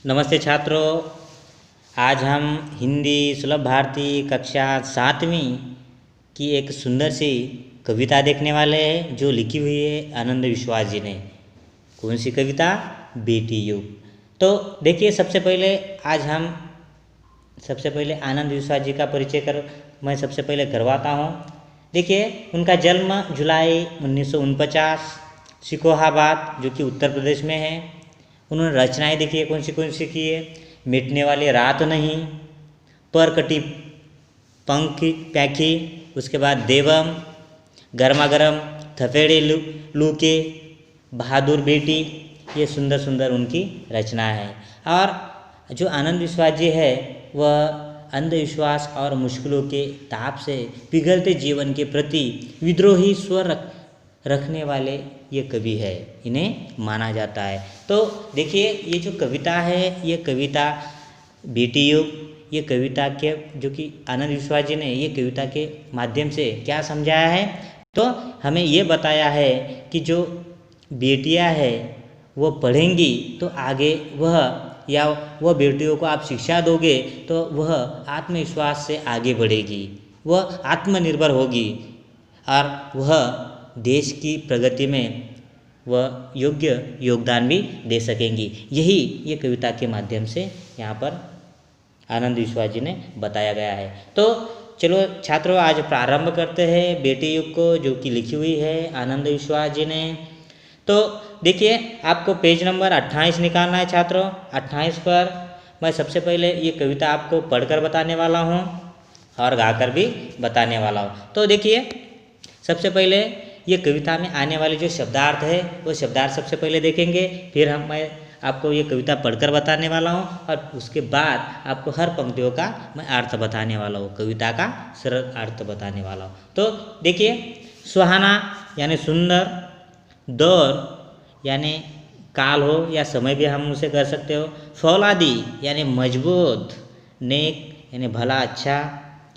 नमस्ते छात्रों। आज हम हिंदी सुलभ भारती कक्षा 7वीं की एक सुंदर सी कविता देखने वाले हैं जो लिखी हुई है आनंद विश्वास जी ने। कौन सी कविता? बेटी युग। तो देखिए, सबसे पहले आनंद विश्वास जी का परिचय मैं सबसे पहले करवाता हूँ। देखिए, उनका जन्म जुलाई 1949 सिकोहाबाद जो कि उत्तर प्रदेश में है। उन्होंने रचनाएं देखिए कौन सी की है। मिटने वाली रात नहीं, पर कटी पंखी प्याखी, उसके बाद देवम, गर्मा गर्म, थपेड़े लूके, बहादुर बेटी। ये सुंदर सुंदर उनकी रचना है। और जो आनंद विश्वास जी है वह अंधविश्वास और मुश्किलों के ताप से पिघलते जीवन के प्रति विद्रोही स्वर रखने वाले ये कवि है, इन्हें माना जाता है। तो देखिए, ये जो कविता है, ये कविता बेटी युग, ये कविता के जो कि आनंद विश्वास जी ने ये कविता के माध्यम से क्या समझाया है, तो हमें ये बताया है कि जो बेटियां है वो पढ़ेंगी तो आगे वह बेटियों को आप शिक्षा दोगे तो वह आत्मविश्वास से आगे बढ़ेगी, वह आत्मनिर्भर होगी और वह देश की प्रगति में वह योग्य योगदान भी दे सकेंगी। यही ये कविता के माध्यम से यहाँ पर आनंद विश्वास जी ने बताया गया है। तो चलो छात्रों, आज प्रारंभ करते हैं बेटी युग को, जो कि लिखी हुई है आनंद विश्वास जी ने। तो देखिए, आपको पेज नंबर 28 निकालना है छात्रों। 28 पर मैं सबसे पहले ये कविता आपको पढ़कर बताने वाला हूँ और गाकर भी बताने वाला हूँ। तो देखिए, सबसे पहले ये कविता में आने वाले जो शब्दार्थ है वो शब्दार्थ सबसे पहले देखेंगे, फिर मैं आपको ये कविता पढ़कर बताने वाला हूँ और उसके बाद आपको हर पंक्तियों का मैं अर्थ बताने वाला हूँ, कविता का सरल अर्थ बताने वाला हूँ। तो देखिए, सुहाना यानी सुंदर, दौर यानी काल हो या समय भी हम उसे कर सकते हो, फौलादी यानी मजबूत, नेक यानी भला अच्छा,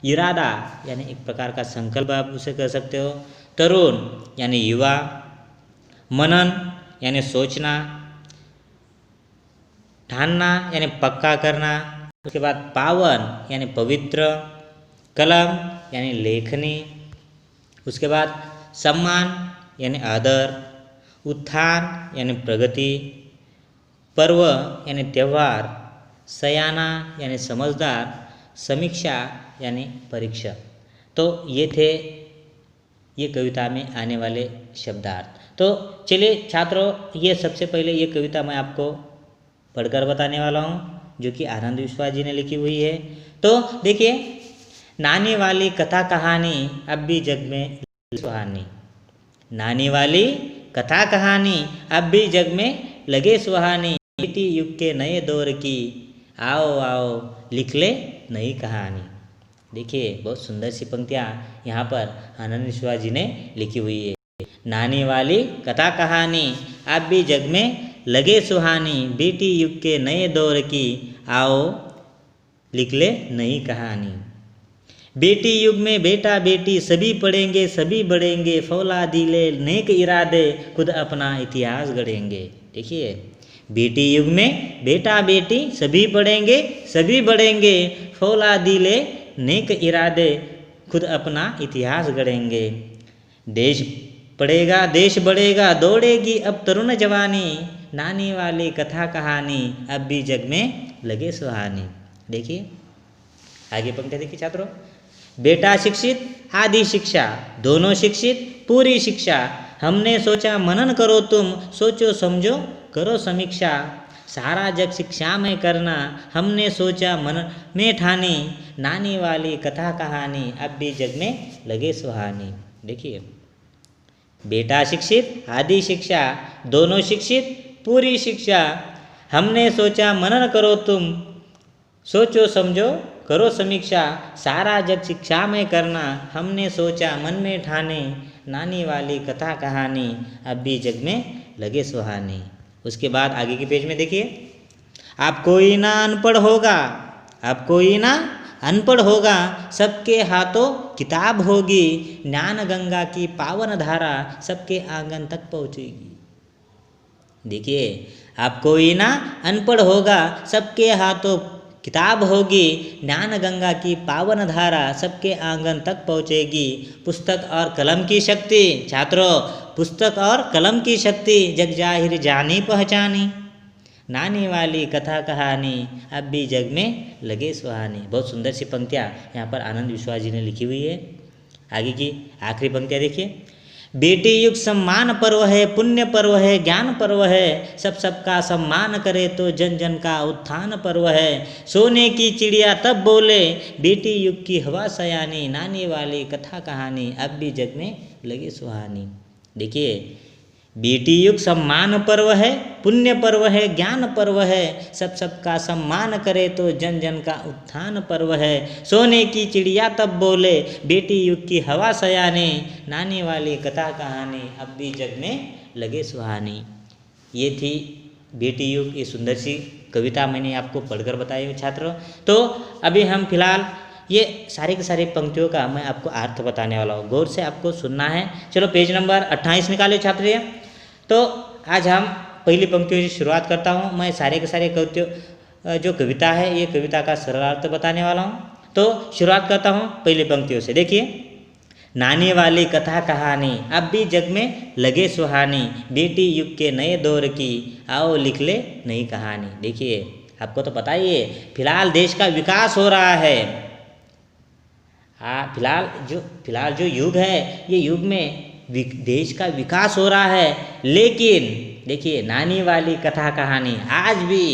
इरादा यानी एक प्रकार का संकल्प आप उसे कर सकते हो, तरुण यानी युवा, मनन यानी सोचना, ठानना यानी पक्का करना, उसके बाद पावन यानी पवित्र, कलम यानी लेखनी, उसके बाद सम्मान यानी आदर, उत्थान यानी प्रगति, पर्व यानी त्यौहार, सयाना यानी समझदार, समीक्षा यानी परीक्षा। तो ये थे ये कविता में आने वाले शब्दार्थ। तो चलिए छात्रों, ये सबसे पहले ये कविता मैं आपको पढ़कर बताने वाला हूँ जो कि आनंद विश्वास जी ने लिखी हुई है। तो देखिए, नानी वाली कथा कहानी अब भी जग में सुहानी, नानी वाली कथा कहानी अब भी जग में लगे सुहानी, बेटी युग के नए दौर की आओ आओ लिख ले नई कहानी। देखिए, बहुत सुंदर सी पंक्तियाँ यहाँ पर आनंद विश्वास जी ने लिखी हुई है। नानी वाली कथा कहानी अब भी जग में लगे सुहानी, बेटी युग के नए दौर की आओ लिख ले नई कहानी। बेटी युग में बेटा बेटी सभी पढ़ेंगे सभी बढ़ेंगे, फौलादी ले नेक इरादे खुद अपना इतिहास गढ़ेंगे। देखिए, बेटी युग में बेटा बेटी सभी पढ़ेंगे सभी बढ़ेंगे, फौलादी ले नेक इरादे खुद अपना इतिहास गढ़ेंगे। देश पढ़ेगा देश बढ़ेगा दौड़ेगी अब तरुण जवानी, नानी वाली कथा कहानी अब भी जग में लगे सुहानी। देखिए, आगे पंक्ति देखिए छात्रों, बेटा शिक्षित आदि शिक्षा, दोनों शिक्षित पूरी शिक्षा, हमने सोचा मनन करो तुम, सोचो समझो करो समीक्षा, सारा जग शिक्षा में करना, हमने सोचा मन में ठानी, नानी वाली कथा कहानी अब भी जग में लगे सुहानी। देखिए, बेटा शिक्षित आदि शिक्षा, दोनों शिक्षित पूरी शिक्षा, हमने सोचा मनन करो तुम, सोचो समझो करो समीक्षा, सारा जग शिक्षा में करना, हमने सोचा मन में ठाने, नानी वाली कथा कहानी अब भी जग में लगे सुहानी। उसके बाद आगे के पेज में देखिए, आप कोई ना अनपढ़ होगा, आप कोई ना अनपढ़ होगा, सबके हाथों किताब होगी, ज्ञान गंगा की पावन धारा सबके आंगन तक पहुँचेगी। देखिए, आप कोई ना अनपढ़ होगा, सबके हाथों किताब होगी, ज्ञान गंगा की पावन धारा सबके आंगन तक पहुँचेगी। पुस्तक और कलम की शक्ति, छात्रों, पुस्तक और कलम की शक्ति जग जाहिर जानी पहचानी। नानी वाली कथा कहानी अब भी जग में लगे सुहानी। बहुत सुंदर सी पंक्तियाँ यहाँ पर आनंद विश्वास जी ने लिखी हुई है। आगे की आखिरी पंक्तियाँ देखिए। बेटी युग सम्मान पर्व है, पुण्य पर्व है, ज्ञान पर्व है, सबका सम्मान करे तो जन जन का उत्थान पर्व है। सोने की चिड़िया तब बोले, बेटी युग की हवा सयानी, नानी वाली कथा कहानी अब भी जग में लगी सुहानी। देखिए, बेटी युग सम्मान पर्व है, पुण्य पर्व है, ज्ञान पर्व है, सबका सम्मान करे तो जन जन का उत्थान पर्व है। सोने की चिड़िया तब बोले, बेटी युग की हवा सयानी, नानी वाली कथा कहानी अब भी जग में लगे सुहानी। ये थी बेटी युग, ये सुंदर सी कविता मैंने आपको पढ़कर बताई छात्रों। तो अभी हम फिलहाल ये सारे के सारे पंक्तियों का मैं आपको अर्थ बताने वाला हूँ, गौर से आपको सुनना है। चलो पेज नंबर 28 निकाले छात्र। तो आज हम पहली पंक्तियों से शुरुआत करता हूँ। मैं सारे के सारे कविता जो कविता है, ये कविता का सरल अर्थ बताने वाला हूँ। तो शुरुआत करता हूँ पहली पंक्तियों से। देखिए, नानी वाली कथा कहानी अब भी जग में लगे सुहानी, बेटी युग के नए दौर की आओ लिख ले नई कहानी। देखिए, आपको तो पता ही है, फिलहाल देश का विकास हो रहा है। फिलहाल जो युग है, ये युग में देश का विकास हो रहा है। लेकिन देखिए, नानी वाली कथा कहानी आज भी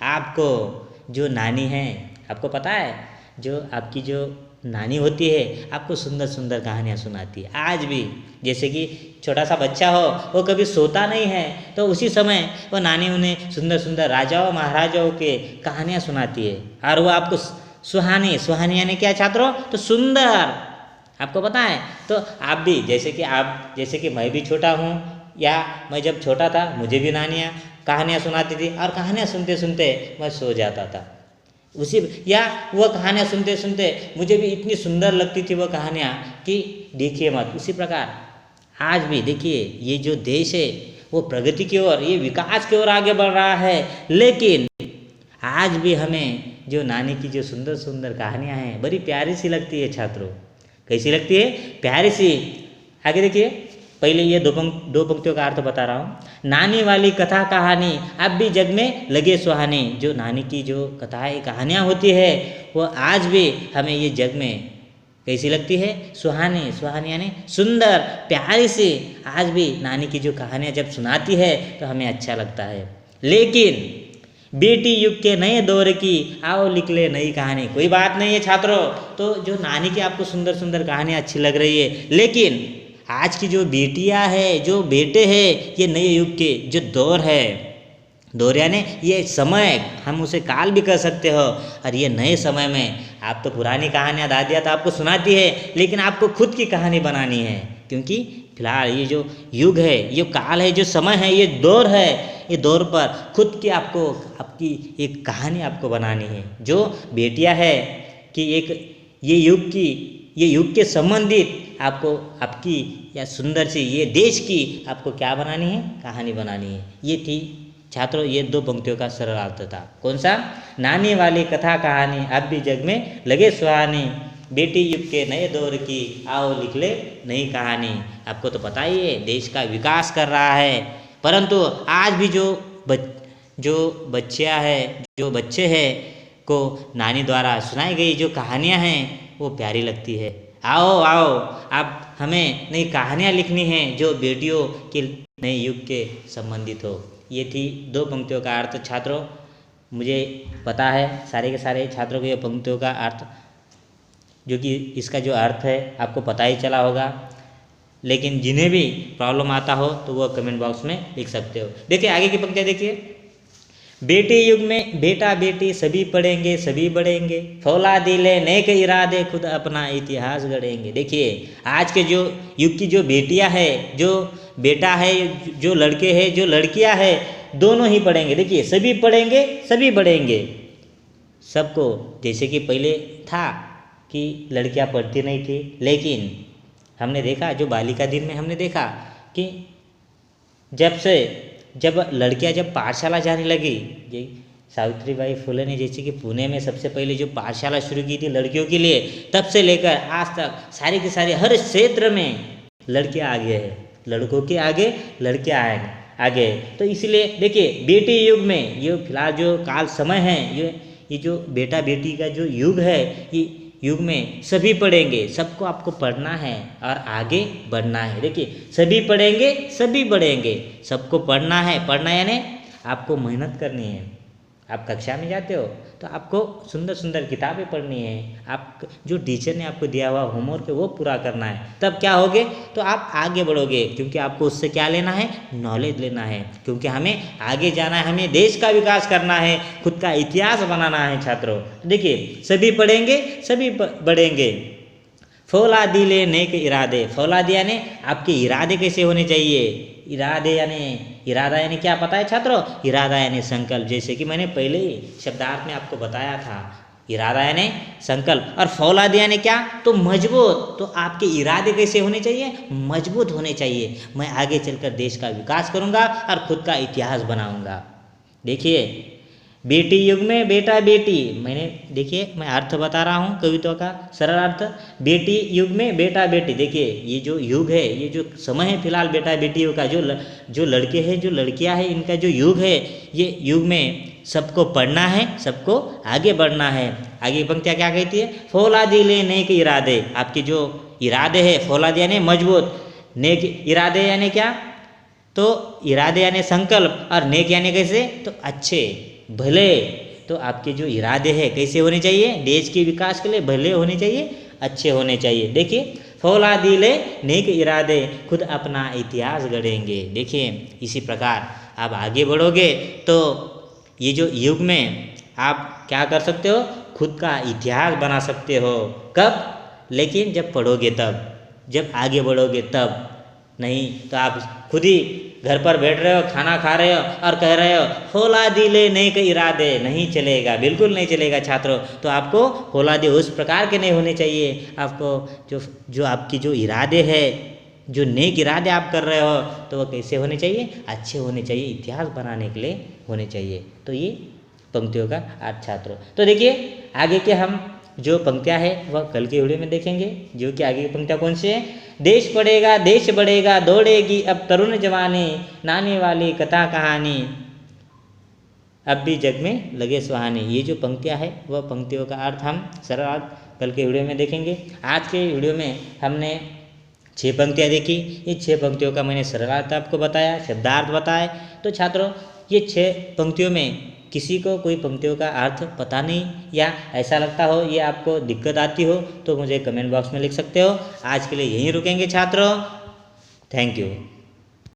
आपको जो नानी है, आपको पता है, जो आपकी जो नानी होती है, आपको सुंदर सुंदर कहानियाँ सुनाती है आज भी। जैसे कि छोटा सा बच्चा हो, वो कभी सोता नहीं है, तो उसी समय वो नानी उन्हें सुंदर सुंदर राजाओं महाराजाओं के कहानियाँ सुनाती है, और वो आपको सुहानी यानी क्या छात्रों? तो सुंदर, आपको पता है। तो आप भी, जैसे कि मैं भी छोटा हूँ, या मैं जब छोटा था मुझे भी नानियाँ कहानियाँ सुनाती थी, और कहानियाँ सुनते सुनते मैं सो जाता था वो कहानियाँ सुनते सुनते मुझे भी इतनी सुंदर लगती थी वो कहानियाँ कि देखिए मत। उसी प्रकार आज भी देखिए, ये जो देश है वो प्रगति की ओर, ये विकास की ओर आगे बढ़ रहा है। लेकिन आज भी हमें जो नानी की जो सुंदर सुंदर कहानियाँ हैं, बड़ी प्यारी सी लगती है छात्रों। कैसी लगती है? प्यारी सी। आगे देखिए, पहले ये दो पंक्तियों का अर्थ बता रहा हूँ। नानी वाली कथा कहानी अब भी जग में लगे सुहानी। जो नानी की जो कथाएं कहानियाँ होती है, वो आज भी हमें ये जग में कैसी लगती है? सुहानी यानी सुंदर, प्यारी सी। आज भी नानी की जो कहानियाँ जब सुनाती है तो हमें अच्छा लगता है। लेकिन बेटी युग के नए दौर की आओ लिख ले नई कहानी। कोई बात नहीं है छात्रों, तो जो नानी की आपको सुंदर सुंदर कहानियाँ अच्छी लग रही है, लेकिन आज की जो बेटियाँ है, जो बेटे हैं, ये नए युग के जो दौर यानी ये समय, हम उसे काल भी कर सकते हो। और ये नए समय में आप तो पुरानी कहानियाँ दादियाँ तो आपको सुनाती है, लेकिन आपको खुद की कहानी बनानी है। क्योंकि फिलहाल ये जो युग है, ये काल है, जो समय है, ये दौर है, ये दौर पर खुद की आपकी एक कहानी आपको बनानी है। जो बेटियां है कि ये युग के संबंधित आपको आपकी या सुंदर सी ये देश की आपको क्या बनानी है? कहानी बनानी है। ये थी छात्रों ये दो पंक्तियों का सरल अर्थ था। कौन सा? नानी वाली कथा कहानी अब भी जग में लगे सुहानी, बेटी युग के नए दौर की आओ लिख ले नई कहानी। आपको तो पता ही है, देश का विकास कर रहा है, परंतु आज भी जो बच्चियाँ हैं, जो बच्चे हैं को नानी द्वारा सुनाई गई जो कहानियाँ हैं वो प्यारी लगती है। आओ अब हमें नई कहानियाँ लिखनी हैं जो बेटियों के नए युग के संबंधित हो। ये थी दो पंक्तियों का अर्थ छात्रों। मुझे पता है सारे के सारे छात्रों को ये पंक्तियों का अर्थ, जो कि इसका जो अर्थ है आपको पता ही चला होगा, लेकिन जिन्हें भी प्रॉब्लम आता हो तो वो कमेंट बॉक्स में लिख सकते हो। देखिए आगे की पंक्तियाँ देखिए। बेटी युग में बेटा बेटी सभी पढ़ेंगे सभी बढ़ेंगे, फौलादी ले नेक इरादे खुद अपना इतिहास गढ़ेंगे। देखिए आज के जो युग की जो बेटियां है, जो बेटा है, जो लड़के हैं, जो लड़कियां है, दोनों ही पढ़ेंगे। देखिए सभी पढ़ेंगे सभी बढ़ेंगे। सबको, जैसे कि पहले था कि लड़कियां पढ़ती नहीं थी, लेकिन हमने देखा जो बालिका दिन में हमने देखा कि जब से जब लड़कियां जब पाठशाला जाने लगी, ये सावित्रीबाई फुले ने जैसे कि पुणे में सबसे पहले जो पाठशाला शुरू की थी लड़कियों के लिए, तब से लेकर आज तक सारी के सारे हर क्षेत्र में लड़कियां आगे है, लड़कों के आगे लड़कियां आगे। तो इसलिए देखिए बेटी युग में ये फिलहाल जो काल समय है, ये जो बेटा बेटी का जो युग है, ये युग में सभी पढ़ेंगे, सबको आपको पढ़ना है और आगे बढ़ना है। देखिए सभी पढ़ेंगे सभी बढ़ेंगे, सबको पढ़ना है। पढ़ना यानी आपको मेहनत करनी है। आप कक्षा में जाते हो तो आपको सुंदर सुंदर किताबें पढ़नी है, आप जो टीचर ने आपको दिया हुआ होमवर्क है वो पूरा करना है। तब क्या होगे तो आप आगे बढ़ोगे, क्योंकि आपको उससे क्या लेना है, नॉलेज लेना है। क्योंकि हमें आगे जाना है, हमें देश का विकास करना है, खुद का इतिहास बनाना है छात्रों। देखिए सभी पढ़ेंगे सभी बढ़ेंगे। फौलादी नेक इरादे, फौलादी यानी आपके इरादे कैसे होने चाहिए। इरादा यानी क्या पता है छात्रों, इरादा यानी संकल्प। जैसे कि मैंने पहले ही शब्दार्थ में आपको बताया था, इरादा यानी संकल्प। और फौलादी यानी क्या, तो मजबूत। तो आपके इरादे कैसे होने चाहिए, मजबूत होने चाहिए। मैं आगे चलकर देश का विकास करूंगा और खुद का इतिहास बनाऊंगा। देखिए बेटी युग में बेटा बेटी, मैंने देखिए मैं अर्थ बता रहा हूँ कविता का सरल अर्थ। बेटी युग में बेटा बेटी, देखिए ये जो युग है, ये जो समय है फिलहाल बेटा बेटियों का, जो लड़के हैं जो लड़कियां हैं, इनका जो युग है, ये युग में सबको पढ़ना है, सबको आगे बढ़ना है। आगे पंक्तियाँ क्या कहती है, फौलादी ले नेक इरादे, आपके जो इरादे है, फौलादी यानी मजबूत, नेक इरादे यानी क्या, तो इरादे यानी संकल्प, और नेक यानी कैसे, तो अच्छे भले। तो आपके जो इरादे हैं कैसे होने चाहिए, देश के विकास के लिए भले होने चाहिए, अच्छे होने चाहिए। देखिए फौलादी ले नेक इरादे, खुद अपना इतिहास गढ़ेंगे। देखिए इसी प्रकार आप आगे बढ़ोगे तो ये जो युग में आप क्या कर सकते हो, खुद का इतिहास बना सकते हो। कब, लेकिन जब पढ़ोगे तब, जब आगे बढ़ोगे तब। नहीं तो आप खुद ही घर पर बैठ रहे हो, खाना खा रहे हो और कह रहे हो फौलादी ले नेक इरादे, नहीं चलेगा, बिल्कुल नहीं चलेगा छात्रों। तो आपको फौलादी उस प्रकार के नहीं होने चाहिए। आपको जो आपकी जो इरादे है, जो नेक इरादे आप कर रहे हो, तो वो कैसे होने चाहिए, अच्छे होने चाहिए, इतिहास बनाने के लिए होने चाहिए। तो ये पंक्तियों का अर्थ छात्रों। तो देखिए आगे के हम जो पंक्तियाँ है वह कल के वीडियो में देखेंगे। जो कि आगे की पंक्तियाँ कौन सी है, देश पढ़ेगा देश बढ़ेगा, दौड़ेगी अब तरुण जवानी, नानी वाली कथा कहानी, अब भी जग में लगे सुहानी। ये जो पंक्तियाँ है वह पंक्तियों का अर्थ हम सरल अर्थ कल के वीडियो में देखेंगे। आज के वीडियो में हमने 6 पंक्तियाँ देखी। ये 6 पंक्तियों का मैंने सरल अर्थ आपको बताया, शब्दार्थ बताए। तो छात्रों ये 6 पंक्तियों में किसी को कोई पंक्तियों का अर्थ पता नहीं या ऐसा लगता हो, ये आपको दिक्कत आती हो, तो मुझे कमेंट बॉक्स में लिख सकते हो। आज के लिए यहीं रुकेंगे छात्रों, थैंक यू।